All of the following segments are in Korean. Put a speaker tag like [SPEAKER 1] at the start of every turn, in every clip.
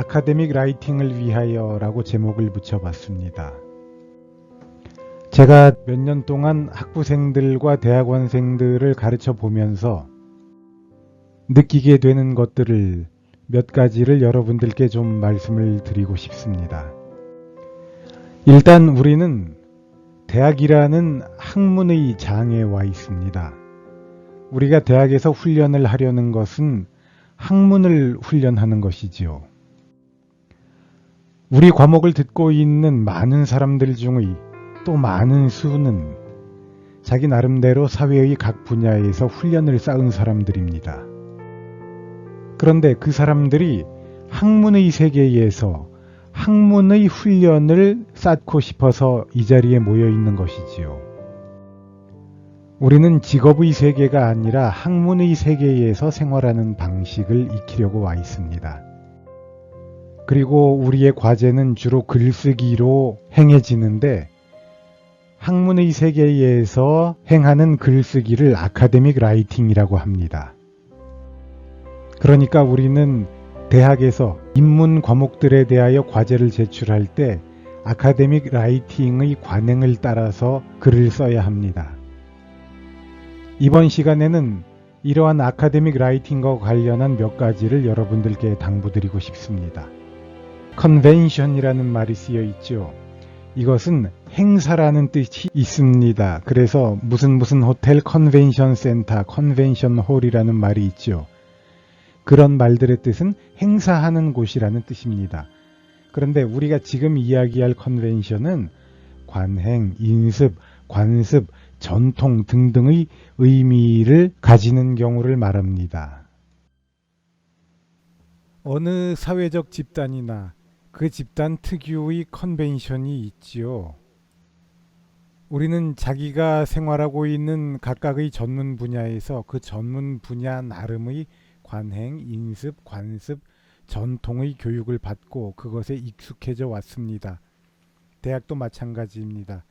[SPEAKER 1] 아카데믹 라이팅을 위하여라고 제목을 붙여봤습니다. 제가 몇 년 동안 학부생들과 대학원생들을 가르쳐 보면서 느끼게 되는 것들을 몇 가지를 여러분들께 좀 말씀을 드리고 싶습니다. 일단 우리는 대학이라는 학문의 장에 와 있습니다. 우리가 대학에서 훈련을 하려는 것은 학문을 훈련하는 것이지요. 우리 과목을 듣고 있는 많은 사람들 중의 또 많은 수는 자기 나름대로 사회의 각 분야에서 훈련을 쌓은 사람들입니다. 그런데 그 사람들이 학문의 세계에서 학문의 훈련을 쌓고 싶어서 이 자리에 모여 있는 것이지요. 우리는 직업의 세계가 아니라 학문의 세계에서 생활하는 방식을 익히려고 와 있습니다. 그리고 우리의 과제는 주로 글쓰기로 행해지는데 학문의 세계에서 행하는 글쓰기를 아카데믹 라이팅이라고 합니다. 그러니까 우리는 대학에서 인문 과목들에 대하여 과제를 제출할 때 아카데믹 라이팅의 관행을 따라서 글을 써야 합니다. 이번 시간에는 이러한 아카데믹 라이팅과 관련한 몇 가지를 여러분들께 당부드리고 싶습니다. 컨벤션이라는 말이 쓰여 있죠. 이것은 행사라는 뜻이 있습니다. 그래서 무슨 호텔 컨벤션 센터, 컨벤션 홀이라는 말이 있죠. 그런 말들의 뜻은 행사하는 곳이라는 뜻입니다. 그런데 우리가 지금 이야기할 컨벤션은 관행, 인습, 관습, 전통 등등의 의미를 가지는 경우를 말합니다. 어느 사회적 집단이나 그 집단 특유의 컨벤션이 있지요. 우리는 자기가 생활하고 있는 각각의 전문 분야에서 그 전문 분야 나름의 관행, 인습, 관습, 전통의 교육을 받고 그것에 익숙해져 왔습니다. 대학도 마찬가지입니다.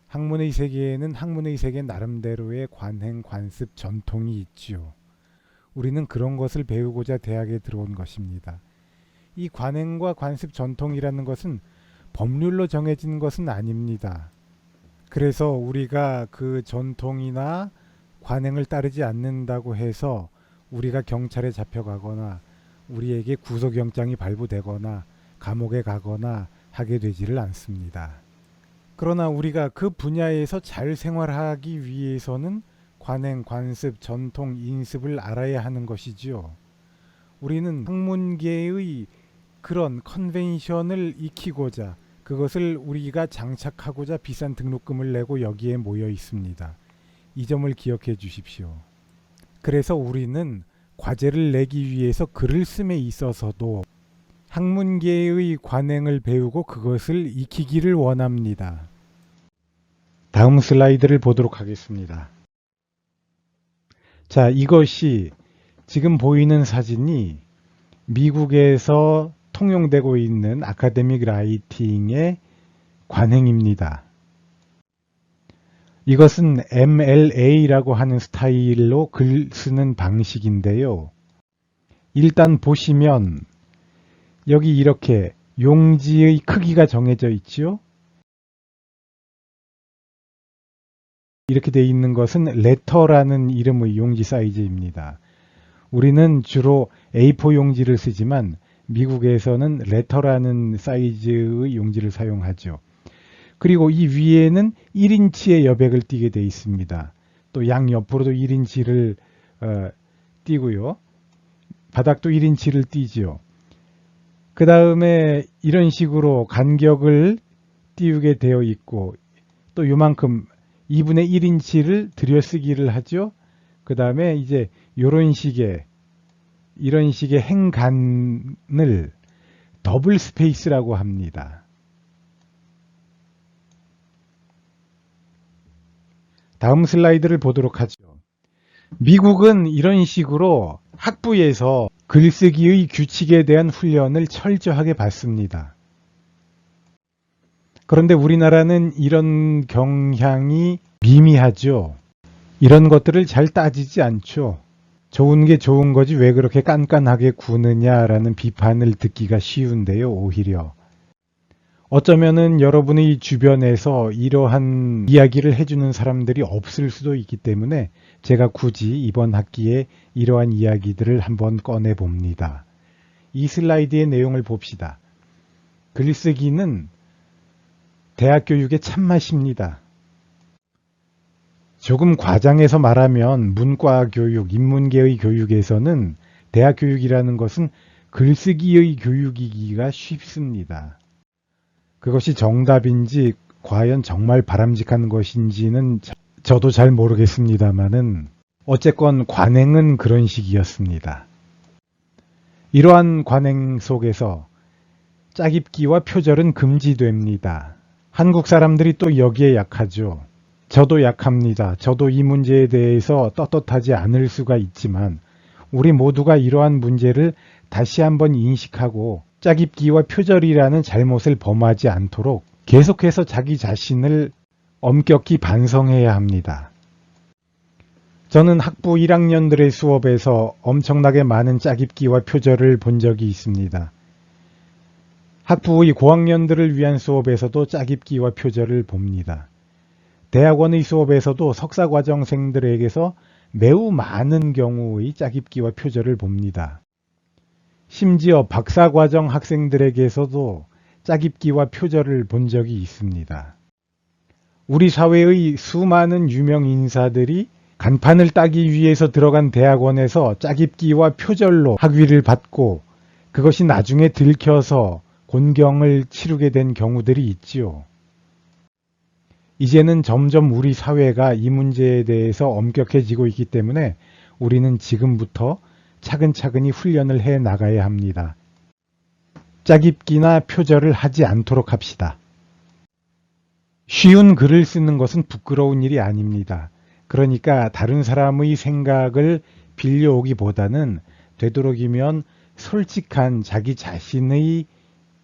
[SPEAKER 1] 학문의 세계에는 학문의 세계 나름대로의 관행, 관습, 전통이 있지요. 우리는 그런 것을 배우고자 대학에 들어온 것입니다. 이 관행과 관습, 전통이라는 것은 법률로 정해진 것은 아닙니다. 그래서 우리가 그 전통이나 관행을 따르지 않는다고 해서 우리가 경찰에 잡혀가거나 우리에게 구속영장이 발부되거나 감옥에 가거나 하게 되지를 않습니다. 그러나 우리가 그 분야에서 잘 생활하기 위해서는 관행, 관습, 전통, 인습을 알아야 하는 것이지요. 우리는 학문계의 그런 컨벤션을 익히고자 그것을 우리가 장착하고자 비싼 등록금을 내고 여기에 모여 있습니다. 이 점을 기억해 주십시오. 그래서 우리는 과제를 내기 위해서 글을 씀에 있어서도 학문계의 관행을 배우고 그것을 익히기를 원합니다. 다음 슬라이드를 보도록 하겠습니다. 자, 이것이 지금 보이는 사진이 미국에서 통용되고 있는 아카데믹 라이팅의 관행입니다. 이것은 MLA라고 하는 스타일로 글 쓰는 방식인데요. 일단 보시면 여기 이렇게 용지의 크기가 정해져 있죠. 이렇게 되어 있는 것은 레터라는 이름의 용지 사이즈입니다. 우리는 주로 A4 용지를 쓰지만 미국에서는 레터라는 사이즈의 용지를 사용하죠. 그리고 이 위에는 1인치의 여백을 띄게 되어 있습니다. 또 양옆으로도 1인치를 띄고요. 바닥도 1인치를 띄죠. 그 다음에 이런 식으로 간격을 띄우게 되어 있고 또 요만큼 2분의 1인치를 들여쓰기를 하죠. 그 다음에 이제 이런 식의 행간을 더블 스페이스라고 합니다. 다음 슬라이드를 보도록 하죠. 미국은 이런 식으로 학부에서 글쓰기의 규칙에 대한 훈련을 철저하게 받습니다. 그런데 우리나라는 이런 경향이 미미하죠. 이런 것들을 잘 따지지 않죠. 좋은 게 좋은 거지 왜 그렇게 깐깐하게 구느냐라는 비판을 듣기가 쉬운데요, 오히려. 어쩌면은 여러분의 주변에서 이러한 이야기를 해주는 사람들이 없을 수도 있기 때문에 제가 굳이 이번 학기에 이러한 이야기들을 한번 꺼내 봅니다. 이 슬라이드의 내용을 봅시다. 글쓰기는 대학 교육의 참맛입니다. 조금 과장해서 말하면 문과 교육, 인문계의 교육에서는 대학 교육이라는 것은 글쓰기의 교육이기가 쉽습니다. 그것이 정답인지 과연 정말 바람직한 것인지는 저도 잘 모르겠습니다만은 어쨌건 관행은 그런 식이었습니다. 이러한 관행 속에서 짜깁기와 표절은 금지됩니다. 한국 사람들이 또 여기에 약하죠. 저도 약합니다. 저도 이 문제에 대해서 떳떳하지 않을 수가 있지만 우리 모두가 이러한 문제를 다시 한번 인식하고 짜깁기와 표절이라는 잘못을 범하지 않도록 계속해서 자기 자신을 엄격히 반성해야 합니다. 저는 학부 1학년들의 수업에서 엄청나게 많은 짜깁기와 표절을 본 적이 있습니다. 학부의 고학년들을 위한 수업에서도 짜깁기와 표절을 봅니다. 대학원의 수업에서도 석사과정생들에게서 매우 많은 경우의 짜깁기와 표절을 봅니다. 심지어 박사과정 학생들에게서도 짜깁기와 표절을 본 적이 있습니다. 우리 사회의 수많은 유명 인사들이 간판을 따기 위해서 들어간 대학원에서 짜깁기와 표절로 학위를 받고 그것이 나중에 들켜서 곤경을 치르게 된 경우들이 있지요. 이제는 점점 우리 사회가 이 문제에 대해서 엄격해지고 있기 때문에 우리는 지금부터 차근차근히 훈련을 해 나가야 합니다. 짜깁기나 표절을 하지 않도록 합시다. 쉬운 글을 쓰는 것은 부끄러운 일이 아닙니다. 그러니까 다른 사람의 생각을 빌려오기보다는 되도록이면 솔직한 자기 자신의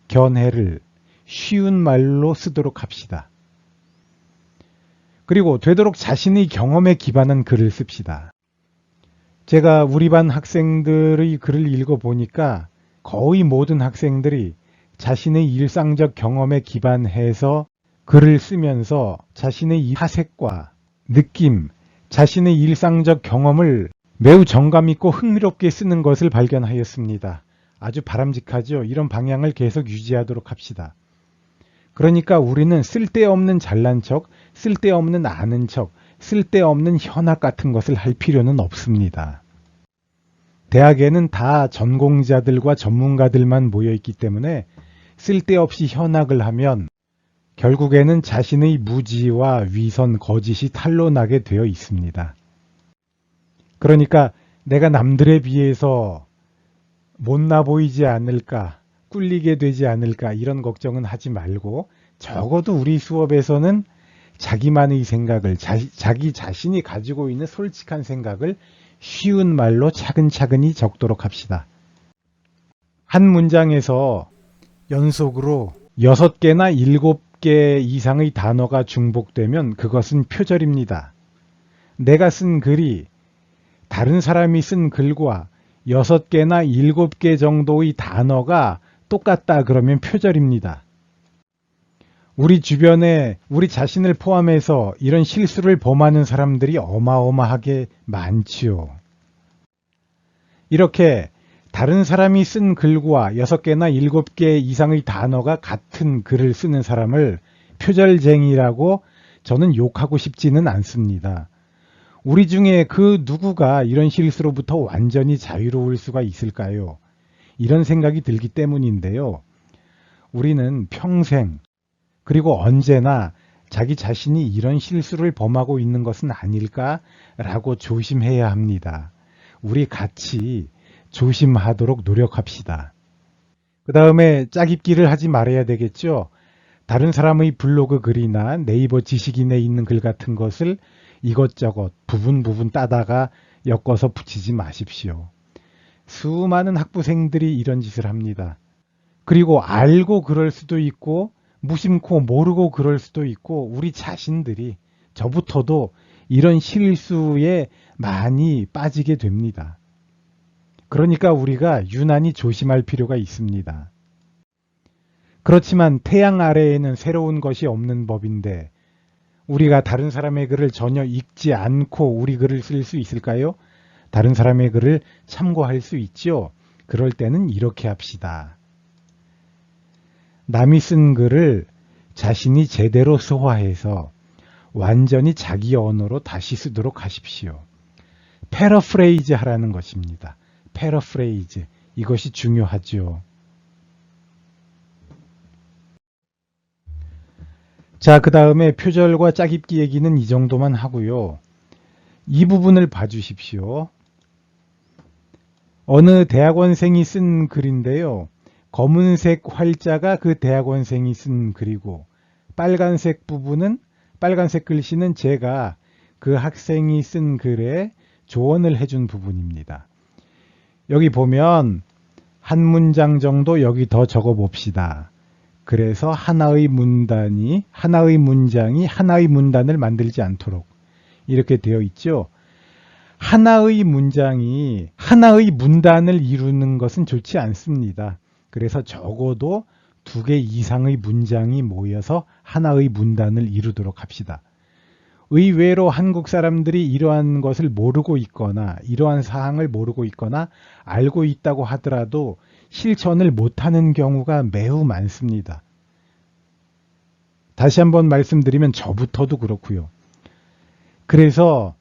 [SPEAKER 1] 견해를 쉬운 말로 쓰도록 합시다. 그리고 되도록 자신의 경험에 기반한 글을 씁시다. 제가 우리 반 학생들의 글을 읽어보니까 거의 모든 학생들이 자신의 일상적 경험에 기반해서 글을 쓰면서 자신의 사색과 느낌, 자신의 일상적 경험을 매우 정감 있고 흥미롭게 쓰는 것을 발견하였습니다. 아주 바람직하죠. 이런 방향을 계속 유지하도록 합시다. 그러니까 우리는 쓸데없는 잘난 척, 쓸데없는 아는 척, 쓸데없는 현악 같은 것을 할 필요는 없습니다. 대학에는 다 전공자들과 전문가들만 모여있기 때문에 쓸데없이 현악을 하면 결국에는 자신의 무지와 위선, 거짓이 탄로나게 되어 있습니다. 그러니까 내가 남들에 비해서 못나 보이지 않을까, 꿀리게 되지 않을까 이런 걱정은 하지 말고 적어도 우리 수업에서는 자기만의 생각을, 자기 자신이 가지고 있는 솔직한 생각을 쉬운 말로 차근차근히 적도록 합시다. 한 문장에서 연속으로 6개나 7개 이상의 단어가 중복되면 그것은 표절입니다. 내가 쓴 글이 다른 사람이 쓴 글과 6개나 7개 정도의 단어가 똑같다 그러면 표절입니다. 우리 주변에 우리 자신을 포함해서 이런 실수를 범하는 사람들이 어마어마하게 많지요. 이렇게 다른 사람이 쓴 글과 6개나 7개 이상의 단어가 같은 글을 쓰는 사람을 표절쟁이라고 저는 욕하고 싶지는 않습니다. 우리 중에 그 누구가 이런 실수로부터 완전히 자유로울 수가 있을까요? 이런 생각이 들기 때문인데요. 우리는 평생 그리고 언제나 자기 자신이 이런 실수를 범하고 있는 것은 아닐까라고 조심해야 합니다. 우리 같이 조심하도록 노력합시다. 그 다음에 짜깁기를 하지 말아야 되겠죠. 다른 사람의 블로그 글이나 네이버 지식인에 있는 글 같은 것을 이것저것 부분 따다가 엮어서 붙이지 마십시오. 수많은 학부생들이 이런 짓을 합니다. 그리고 알고 그럴 수도 있고 무심코 모르고 그럴 수도 있고 우리 자신들이 저부터도 이런 실수에 많이 빠지게 됩니다. 그러니까 우리가 유난히 조심할 필요가 있습니다. 그렇지만 태양 아래에는 새로운 것이 없는 법인데 우리가 다른 사람의 글을 전혀 읽지 않고 우리 글을 쓸 수 있을까요? 다른 사람의 글을 참고할 수 있죠. 그럴 때는 이렇게 합시다. 남이 쓴 글을 자신이 제대로 소화해서 완전히 자기 언어로 다시 쓰도록 하십시오. 패러프레이즈 하라는 것입니다. 패러프레이즈. 이것이 중요하죠. 자, 그 다음에 표절과 짜깁기 얘기는 이 정도만 하고요. 이 부분을 봐주십시오. 어느 대학원생이 쓴 글인데요. 검은색 활자가 그 대학원생이 쓴 글이고 빨간색 부분은 빨간색 글씨는 제가 그 학생이 쓴 글에 조언을 해준 부분입니다. 여기 보면 한 문장 정도 여기 더 적어 봅시다. 그래서 하나의 문장이 하나의 문단을 만들지 않도록 이렇게 되어 있죠. 하나의 문장이 하나의 문단을 이루는 것은 좋지 않습니다. 그래서 적어도 2개 이상의 문장이 모여서 하나의 문단을 이루도록 합시다. 의외로 한국 사람들이 이러한 것을 모르고 있거나 이러한 사항을 모르고 있거나 알고 있다고 하더라도 실천을 못하는 경우가 매우 많습니다. 다시 한번 말씀드리면 저부터도 그렇고요. 그래서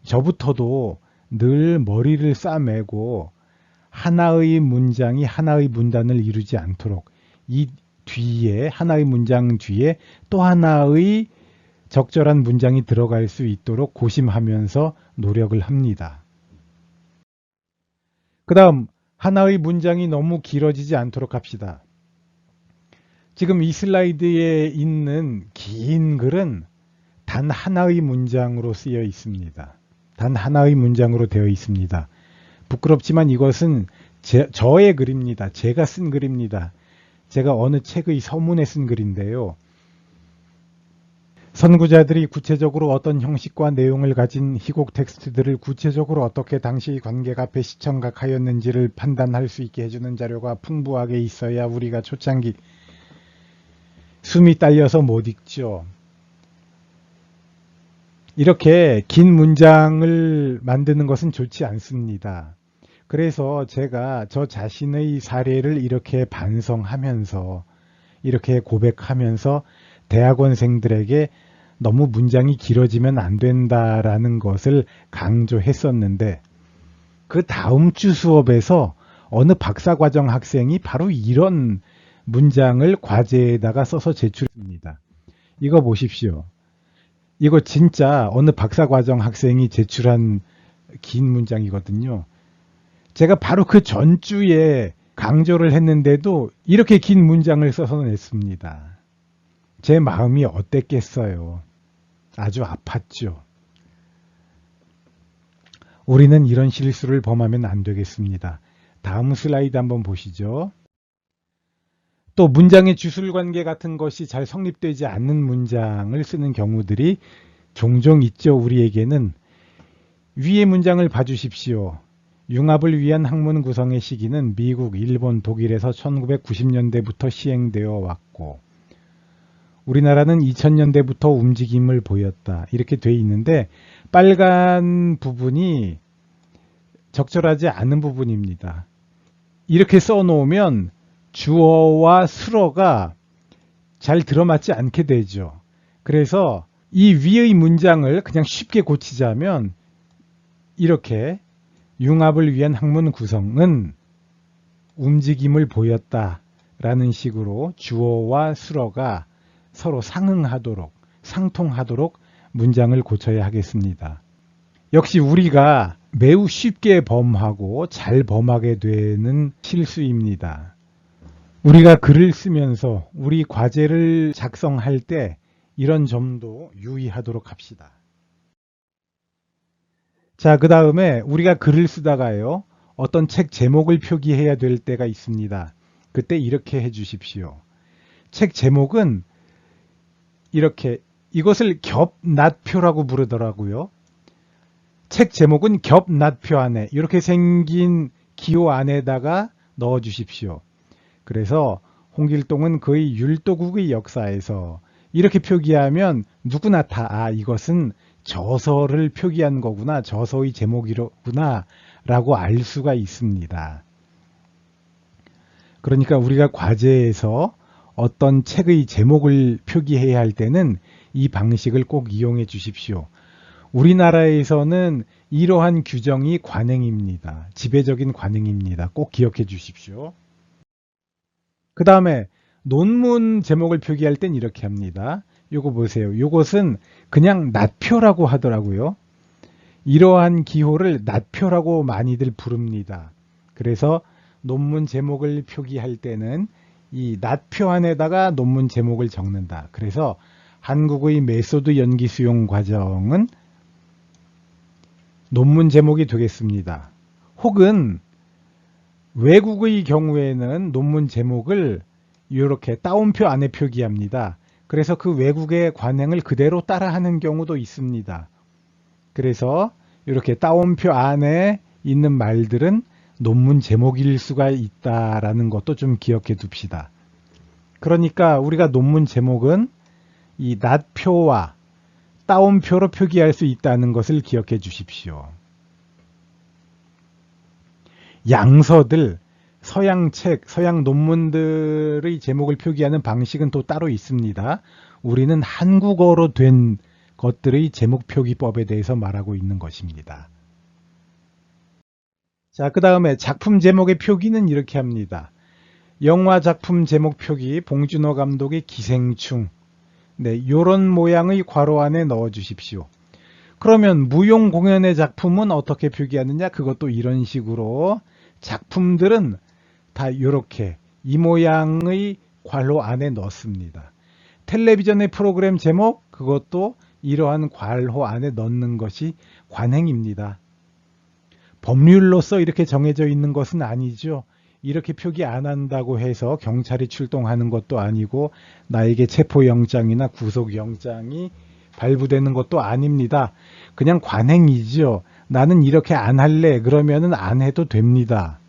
[SPEAKER 1] 저부터도 늘 머리를 싸매고 하나의 문장이 하나의 문단을 이루지 않도록 이 뒤에 하나의 문장 뒤에 또 하나의 적절한 문장이 들어갈 수 있도록 고심하면서 노력을 합니다. 그 다음 하나의 문장이 너무 길어지지 않도록 합시다. 지금 이 슬라이드에 있는 긴 글은 단 하나의 문장으로 쓰여 있습니다. 단 하나의 문장으로 되어 있습니다. 부끄럽지만 이것은 저의 글입니다. 제가 쓴 글입니다. 제가 어느 책의 서문에 쓴 글인데요. 선구자들이 구체적으로 어떤 형식과 내용을 가진 희곡 텍스트들을 구체적으로 어떻게 당시 관객 앞에 시청각하였는지를 판단할 수 있게 해주는 자료가 풍부하게 있어야 우리가 초창기 숨이 딸려서 못 읽죠. 이렇게 긴 문장을 만드는 것은 좋지 않습니다. 그래서 제가 저 자신의 사례를 이렇게 반성하면서 이렇게 고백하면서 대학원생들에게 너무 문장이 길어지면 안 된다라는 것을 강조했었는데 그 다음 주 수업에서 어느 박사과정 학생이 바로 이런 문장을 과제에다가 써서 제출했습니다. 이거 보십시오. 이거 진짜 어느 박사과정 학생이 제출한 긴 문장이거든요. 제가 바로 그 전주에 강조를 했는데도 이렇게 긴 문장을 써서 냈습니다. 제 마음이 어땠겠어요? 아주 아팠죠. 우리는 이런 실수를 범하면 안 되겠습니다. 다음 슬라이드 한번 보시죠. 또 문장의 주술관계 같은 것이 잘 성립되지 않는 문장을 쓰는 경우들이 종종 있죠. 우리에게는. 위의 문장을 봐주십시오. 융합을 위한 학문 구성의 시기는 미국, 일본, 독일에서 1990년대부터 시행되어 왔고 우리나라는 2000년대부터 움직임을 보였다. 이렇게 돼 있는데 빨간 부분이 적절하지 않은 부분입니다. 이렇게 써놓으면 주어와 수어가 잘 들어맞지 않게 되죠. 그래서 이 위의 문장을 그냥 쉽게 고치자면 이렇게 융합을 위한 학문 구성은 움직임을 보였다라는 식으로 주어와 수어가 서로 상응하도록, 상통하도록 문장을 고쳐야 하겠습니다. 역시 우리가 매우 쉽게 범하고 잘 범하게 되는 실수입니다. 우리가 글을 쓰면서 우리 과제를 작성할 때 이런 점도 유의하도록 합시다. 자, 그 다음에 우리가 글을 쓰다가요. 어떤 책 제목을 표기해야 될 때가 있습니다. 그때 이렇게 해 주십시오. 책 제목은 이렇게 이것을 겹낫표라고 부르더라고요. 책 제목은 겹낫표 안에 이렇게 생긴 기호 안에다가 넣어 주십시오. 그래서 홍길동은 그의 율도국의 역사에서 이렇게 표기하면 누구나 다 이것은 저서를 표기한 거구나, 저서의 제목이로구나 라고 알 수가 있습니다. 그러니까 우리가 과제에서 어떤 책의 제목을 표기해야 할 때는 이 방식을 꼭 이용해 주십시오. 우리나라에서는 이러한 규정이 관행입니다. 지배적인 관행입니다. 꼭 기억해 주십시오. 그 다음에 논문 제목을 표기할 땐 이렇게 합니다. 요거 보세요. 요것은 그냥 낫표라고 하더라고요. 이러한 기호를 낫표라고 많이들 부릅니다. 그래서 논문 제목을 표기할 때는 이 낫표 안에다가 논문 제목을 적는다. 그래서 한국의 메소드 연기 수용 과정은 논문 제목이 되겠습니다. 혹은 외국의 경우에는 논문 제목을 이렇게 따옴표 안에 표기합니다. 그래서 그 외국의 관행을 그대로 따라하는 경우도 있습니다. 그래서 이렇게 따옴표 안에 있는 말들은 논문 제목일 수가 있다라는 것도 좀 기억해 둡시다. 그러니까 우리가 논문 제목은 이 낫표와 따옴표로 표기할 수 있다는 것을 기억해 주십시오. 양서들, 서양 책, 서양 논문들의 제목을 표기하는 방식은 또 따로 있습니다. 우리는 한국어로 된 것들의 제목 표기법에 대해서 말하고 있는 것입니다. 자, 그 다음에 작품 제목의 표기는 이렇게 합니다. 영화 작품 제목 표기, 봉준호 감독의 기생충. 네, 요런 모양의 괄호 안에 넣어 주십시오. 그러면 무용 공연의 작품은 어떻게 표기하느냐? 그것도 이런 식으로 작품들은 다 이렇게 이 모양의 괄호 안에 넣습니다. 텔레비전의 프로그램 제목, 그것도 이러한 괄호 안에 넣는 것이 관행입니다. 법률로서 이렇게 정해져 있는 것은 아니죠. 이렇게 표기 안 한다고 해서 경찰이 출동하는 것도 아니고 나에게 체포영장이나 구속영장이 발부되는 것도 아닙니다. 그냥 관행이죠. 나는 이렇게 안 할래. 그러면은 안 해도 됩니다.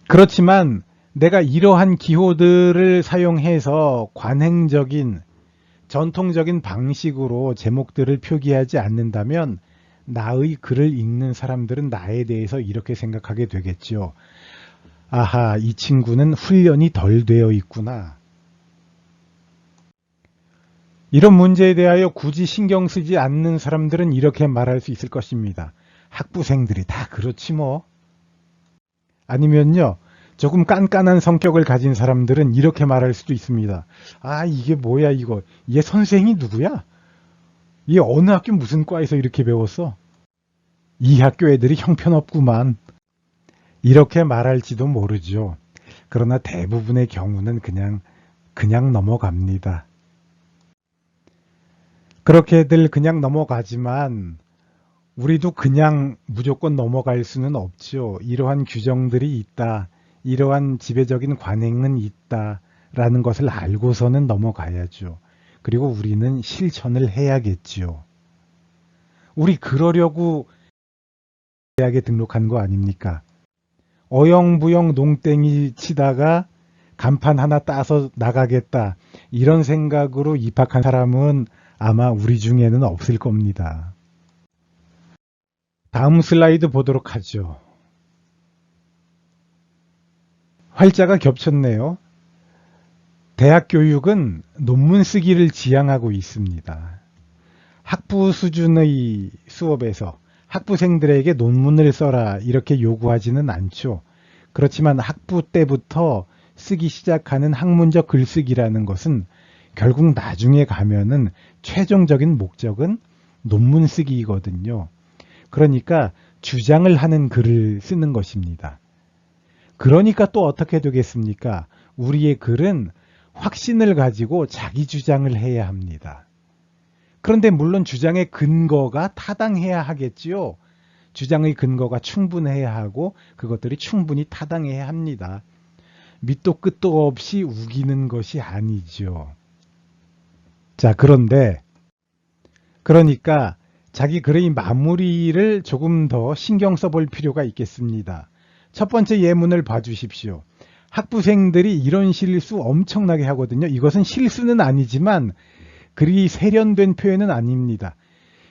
[SPEAKER 1] 그렇지만 내가 이러한 기호들을 사용해서 관행적인 전통적인 방식으로 제목들을 표기하지 않는다면 나의 글을 읽는 사람들은 나에 대해서 이렇게 생각하게 되겠죠. 아하, 이 친구는 훈련이 덜 되어 있구나. 이런 문제에 대하여 굳이 신경 쓰지 않는 사람들은 이렇게 말할 수 있을 것입니다. 학부생들이 다 그렇지 뭐. 아니면요, 조금 깐깐한 성격을 가진 사람들은 이렇게 말할 수도 있습니다. 아, 이게 뭐야 이거. 얘 선생이 누구야? 얘 어느 학교 무슨 과에서 이렇게 배웠어? 이 학교 애들이 형편없구만. 이렇게 말할지도 모르죠. 그러나 대부분의 경우는 그냥 넘어갑니다. 그렇게들 그냥 넘어가지만 우리도 그냥 무조건 넘어갈 수는 없죠. 이러한 규정들이 있다. 이러한 지배적인 관행은 있다라는 것을 알고서는 넘어가야죠. 그리고 우리는 실천을 해야겠지요. 우리 그러려고 대학에 등록한 거 아닙니까? 어영부영 농땡이 치다가 간판 하나 따서 나가겠다. 이런 생각으로 입학한 사람은 아마 우리 중에는 없을 겁니다. 다음 슬라이드 보도록 하죠. 활자가 겹쳤네요. 대학 교육은 논문 쓰기를 지향하고 있습니다. 학부 수준의 수업에서 학부생들에게 논문을 써라 이렇게 요구하지는 않죠. 그렇지만 학부 때부터 쓰기 시작하는 학문적 글쓰기라는 것은 결국 나중에 가면은 최종적인 목적은 논문 쓰기이거든요. 그러니까 주장을 하는 글을 쓰는 것입니다. 그러니까 또 어떻게 되겠습니까? 우리의 글은 확신을 가지고 자기 주장을 해야 합니다. 그런데 물론 주장의 근거가 타당해야 하겠지요. 주장의 근거가 충분해야 하고 그것들이 충분히 타당해야 합니다. 밑도 끝도 없이 우기는 것이 아니죠. 자, 그러니까 자기 글의 마무리를 조금 더 신경 써볼 필요가 있겠습니다. 첫 번째 예문을 봐주십시오. 학부생들이 이런 실수 엄청나게 하거든요. 이것은 실수는 아니지만 글이 세련된 표현은 아닙니다.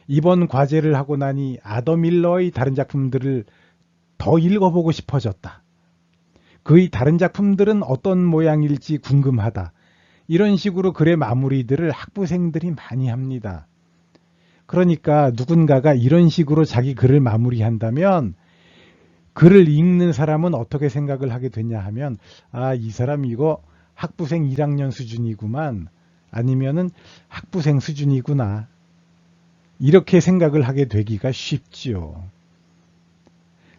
[SPEAKER 1] 이번 과제를 하고 나니 아더 밀러의 다른 작품들을 더 읽어보고 싶어졌다. 그의 다른 작품들은 어떤 모양일지 궁금하다. 이런 식으로 글의 마무리들을 학부생들이 많이 합니다. 그러니까 누군가가 이런 식으로 자기 글을 마무리한다면 글을 읽는 사람은 어떻게 생각을 하게 되냐 하면 아, 이 사람 이거 학부생 1학년 수준이구만. 아니면은 학부생 수준이구나. 이렇게 생각을 하게 되기가 쉽지요.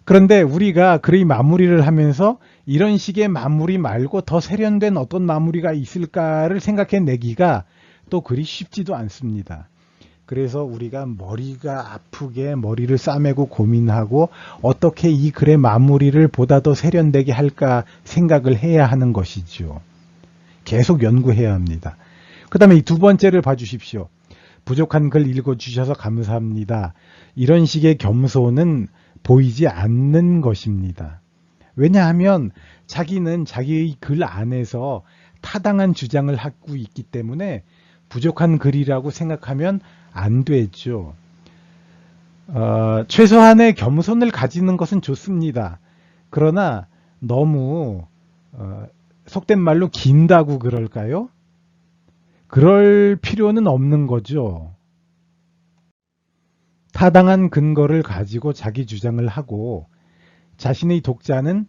[SPEAKER 1] 그런데 우리가 글의 마무리를 하면서 이런 식의 마무리 말고 더 세련된 어떤 마무리가 있을까를 생각해내기가 또 그리 쉽지도 않습니다. 그래서 우리가 머리가 아프게 머리를 싸매고 고민하고 어떻게 이 글의 마무리를 보다 더 세련되게 할까 생각을 해야 하는 것이죠. 계속 연구해야 합니다. 그 다음에 이 두 번째를 봐주십시오. 부족한 글 읽어주셔서 감사합니다. 이런 식의 겸손은 보이지 않는 것입니다. 왜냐하면 자기는 자기의 글 안에서 타당한 주장을 하고 있기 때문에 부족한 글이라고 생각하면 안 되죠. 최소한의 겸손을 가지는 것은 좋습니다. 그러나 너무 속된 말로 긴다고 그럴까요? 그럴 필요는 없는 거죠. 타당한 근거를 가지고 자기 주장을 하고 자신의 독자는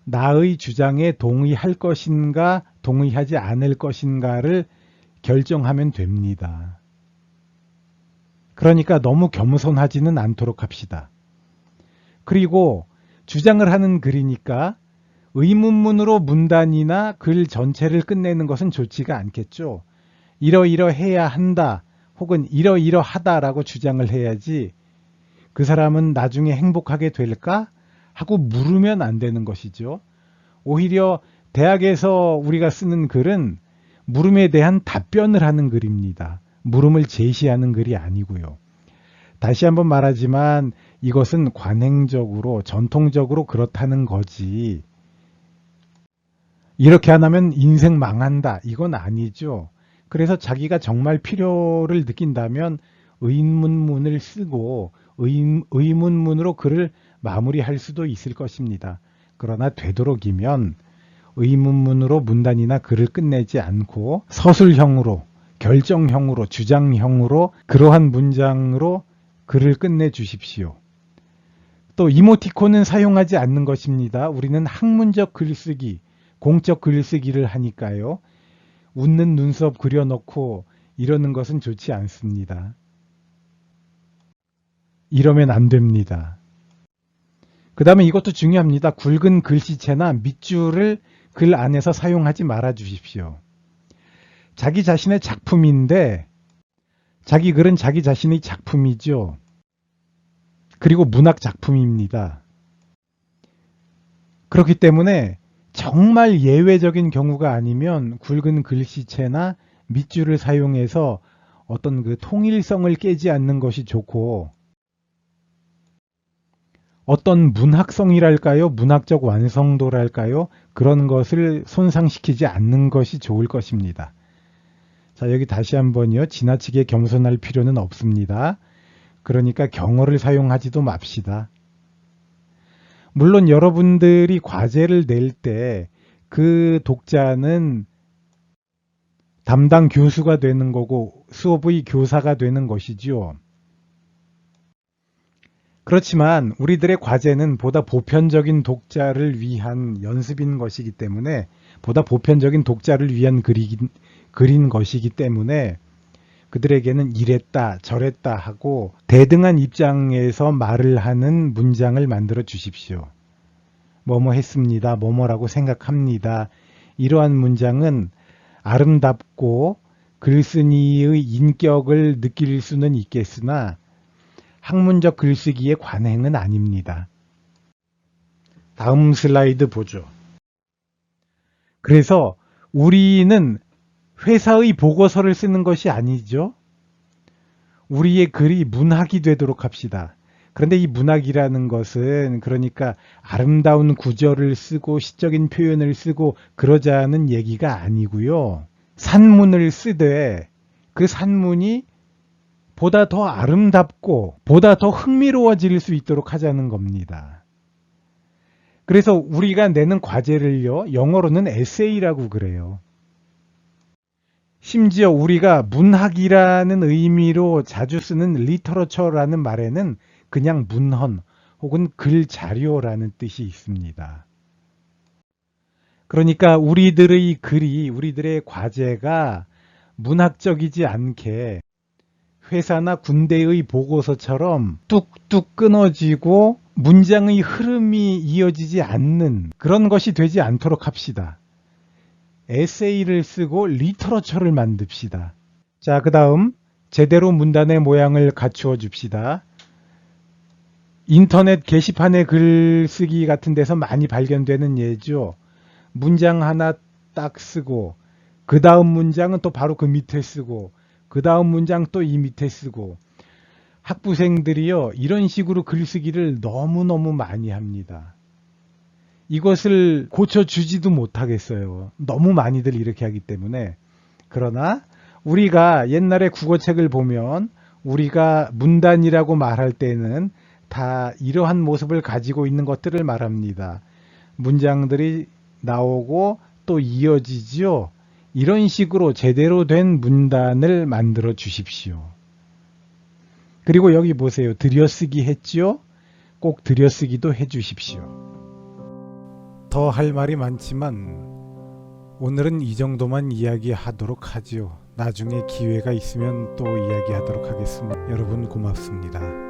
[SPEAKER 1] 나의 주장에 동의할 것인가 동의하지 않을 것인가를 결정하면 됩니다. 그러니까 너무 겸손하지는 않도록 합시다. 그리고 주장을 하는 글이니까 의문문으로 문단이나 글 전체를 끝내는 것은 좋지가 않겠죠. 이러이러해야 한다 혹은 이러이러하다라고 주장을 해야지 그 사람은 나중에 행복하게 될까? 하고 물으면 안 되는 것이죠. 오히려 대학에서 우리가 쓰는 글은 물음에 대한 답변을 하는 글입니다. 물음을 제시하는 글이 아니고요. 다시 한번 말하지만 이것은 관행적으로 전통적으로 그렇다는 거지. 이렇게 안 하면 인생 망한다. 이건 아니죠. 그래서 자기가 정말 필요를 느낀다면 의문문을 쓰고 의문문으로 글을 마무리할 수도 있을 것입니다. 그러나 되도록이면 의문문으로 문단이나 글을 끝내지 않고 서술형으로, 결정형으로, 주장형으로 그러한 문장으로 글을 끝내 주십시오. 또 이모티콘은 사용하지 않는 것입니다. 우리는 학문적 글쓰기, 공적 글쓰기를 하니까요. 웃는 눈썹 그려놓고 이러는 것은 좋지 않습니다. 이러면 안 됩니다. 그 다음에 이것도 중요합니다. 굵은 글씨체나 밑줄을 글 안에서 사용하지 말아 주십시오. 자기 자신의 작품인데 자기 글은 자기 자신의 작품이죠. 그리고 문학 작품입니다. 그렇기 때문에 정말 예외적인 경우가 아니면 굵은 글씨체나 밑줄을 사용해서 어떤 그 통일성을 깨지 않는 것이 좋고 어떤 문학성이랄까요? 문학적 완성도랄까요? 그런 것을 손상시키지 않는 것이 좋을 것입니다. 자, 여기 다시 한번요. 지나치게 겸손할 필요는 없습니다. 그러니까 경어를 사용하지도 맙시다. 물론 여러분들이 과제를 낼 때 그 독자는 담당 교수가 되는 거고 수업의 교사가 되는 것이지요. 그렇지만 우리들의 과제는 보다 보편적인 독자를 위한 연습인 것이기 때문에 보다 보편적인 독자를 위한 글인 것이기 때문에 그들에게는 이랬다 저랬다 하고 대등한 입장에서 말을 하는 문장을 만들어 주십시오. 뭐뭐 했습니다. 뭐뭐라고 생각합니다. 이러한 문장은 아름답고 글쓴이의 인격을 느낄 수는 있겠으나 학문적 글쓰기의 관행은 아닙니다. 다음 슬라이드 보죠. 그래서 우리는 회사의 보고서를 쓰는 것이 아니죠. 우리의 글이 문학이 되도록 합시다. 그런데 이 문학이라는 것은 그러니까 아름다운 구절을 쓰고 시적인 표현을 쓰고 그러자는 얘기가 아니고요. 산문을 쓰되 그 산문이 보다 더 아름답고 보다 더 흥미로워질 수 있도록 하자는 겁니다. 그래서 우리가 내는 과제를요, 영어로는 에세이라고 그래요. 심지어 우리가 문학이라는 의미로 자주 쓰는 리터러처라는 말에는 그냥 문헌 혹은 글 자료라는 뜻이 있습니다. 그러니까 우리들의 글이, 우리들의 과제가 문학적이지 않게 회사나 군대의 보고서처럼 뚝뚝 끊어지고 문장의 흐름이 이어지지 않는 그런 것이 되지 않도록 합시다. 에세이를 쓰고 리터러처를 만듭시다. 자, 그 다음 제대로 문단의 모양을 갖추어 줍시다. 인터넷 게시판의 글쓰기 같은 데서 많이 발견되는 예죠. 문장 하나 딱 쓰고 그 다음 문장은 또 바로 그 밑에 쓰고 그 다음 문장 또 이 밑에 쓰고 학부생들이요 이런 식으로 글쓰기를 너무너무 많이 합니다. 이것을 고쳐주지도 못하겠어요. 너무 많이들 이렇게 하기 때문에. 그러나 우리가 옛날에 국어책을 보면 우리가 문단이라고 말할 때는 다 이러한 모습을 가지고 있는 것들을 말합니다. 문장들이 나오고 또 이어지지요. 이런 식으로 제대로 된 문단을 만들어 주십시오. 그리고 여기 보세요. 들여쓰기 했지요? 꼭 들여쓰기도 해 주십시오. 더 할 말이 많지만 오늘은 이 정도만 이야기하도록 하지요. 나중에 기회가 있으면 또 이야기하도록 하겠습니다. 여러분 고맙습니다.